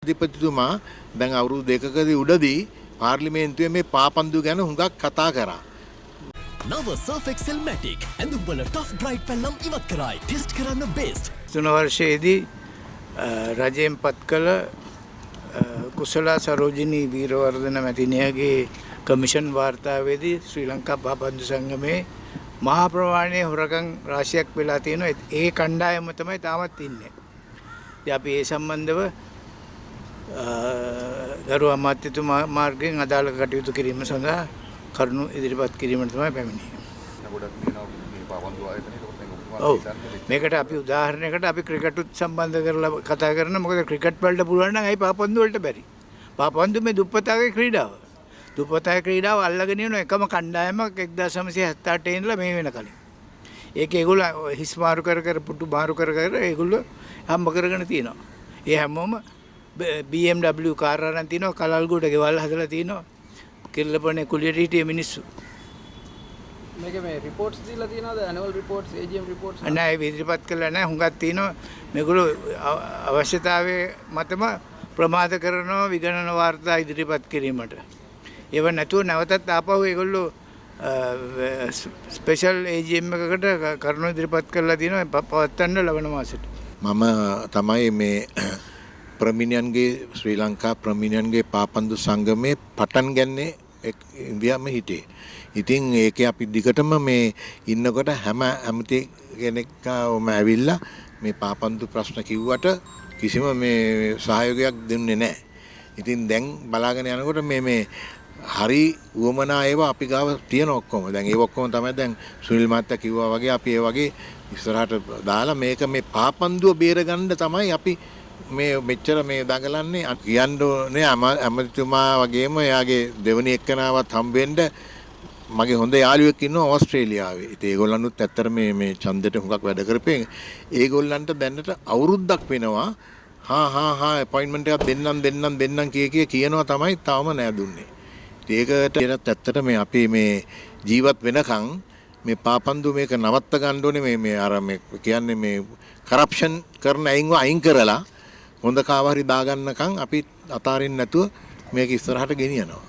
ජනාධිපතිතුමා දැන් අවුරුදු දෙකකදී උඩදී පාර්ලිමේන්තුවේ මේ පාපන්දු ගැන හුඟක් කතා කරා. නව Surf Excel Matic ඇඳුම් වල tough bright පැල්ලම් ඉවත් කරයි. ටෙස්ට් කරන්න බෙස්ට්. තුන වර්ෂයේදී රජයෙන් පත් කළ කුසලා සරෝජිනී වීරවර්ධන මැතිණියගේ කමිෂන් වාර්තාවේදී ශ්‍රී ලංකා පාපන්දු සංගමේ මහා ප්‍රමාණයේ හොරකම් රාශියක් වෙලා තියෙනවා. ඒ කණ්ඩායම තමයි තාමත් ඉන්නේ. ඉතින් අපි ඒ සම්බන්ධව ගරු අමාත්‍යතුමා මාර්ගයෙන් අදාළ කටයුතු කිරීම සඳහා කරුණු ඉදිරිපත් කිරීමට තමයි පැමිණියේ. ඔව් මේකට අපි උදාහරණයකට අපි ක්‍රිකටුත් සම්බන්ධ කරලා කතා කරන මොකද ක්‍රිකට් වලට පුළුවන් නම් ඇයි පාපන්දු වලට බැරි? පාපන්දු මේ දුප්පතාගේ ක්‍රීඩාව. දුප්පතාගේ ක්‍රීඩාව අල්ලගෙන යන එකම කණ්ඩායමක් 1978 ඉඳලා මේ වෙනකල්. ඒක ඒගොල්ලෝ හිස් මාරු කර පුටු මාරු කර ඒගොල්ලෝ හම්බ කරගෙන තියෙනවා. ඒ හැමෝම BMW කාර් අරන් තිනවා, කලල්ගොඩ ගෙවල් හදලා තිනවා. කිල්ලපනේ කුලියට හිටිය මිනිස්සු. මේක මේ රිපෝට්ස් දීලා තියෙනවද? Annual reports, AGM reports? නැහැ, ඉදිරිපත් කළා නැහැ. හුඟක් තියෙනවා. මේගොල්ලෝ අවශ්‍යතාවයේ මතම ප්‍රමාද කරනවා විගණන වාර්තා ඉදිරිපත් කිරීමට. ඒව නැතුව නැවතත් ආපහු ඒගොල්ලෝ ස්පෙෂල් AGM එකකට කරුණු ඉදිරිපත් කරලා තියෙනවා පවත්වන්න ලබන මාසෙට. මම තමයි මේ ප්‍රමිනියන්ගේ ශ්‍රී ලංකා ප්‍රමිනියන්ගේ පාපන්දු සංගමේ පටන් ගන්නේ ඉන්දියාම හිටියේ. ඉතින් ඒකේ අපි දිගටම මේ ඉන්නකොට හැම ඇමති කෙනෙක්ම ඇවිල්ලා මේ පාපන්දු ප්‍රශ්න කිව්වට කිසිම මේ සහයෝගයක් දෙන්නේ නැහැ. ඉතින් දැන් බලාගෙන යනකොට මේ හරි උවමනා ඒවා අපි ගාව තියෙන ඔක්කොම. දැන් ඒ ඔක්කොම තමයි දැන් සුනිල් මහත්තයා කිව්වා වගේ අපි ඒ වගේ ඉස්සරහට දාලා මේක මේ පාපන්දුව බේරගන්න තමයි අපි මේ මෙච්චර මේ දඟලන්නේ. කියන්නේ ඇමතිතුමා වගේම එයාගේ දෙවෙනි එක්කෙනාවත් හම්බෙන්න මගේ හොඳ යාළුවෙක් ඉන්නවා ඕස්ට්‍රේලියාවේ. ඉතින් ඒගොල්ලන්නුත් ඇත්තට මේ ඡන්දෙට හුඟක් වැඩ කරපේ. ඒගොල්ලන්ට දැන්නට අවුරුද්දක් වෙනවා. හා අපොයින්ට්මන්ට් එකක් දෙන්නම් කියනවා තමයි තාම නෑ දුන්නේ. ඒකට ඇත්තට මේ අපි මේ ජීවත් වෙනකන් මේ පාපන්දු මේක නවත්ත ගන්න ඕනේ. මේ අර මේ කියන්නේ මේ කරප්ෂන් කරන අයින් කරලා හොඳ කාවහරි දාගන්නකම් අපි අතාරින්න නැතුව මේක ඉස්සරහට ගෙනියනවා.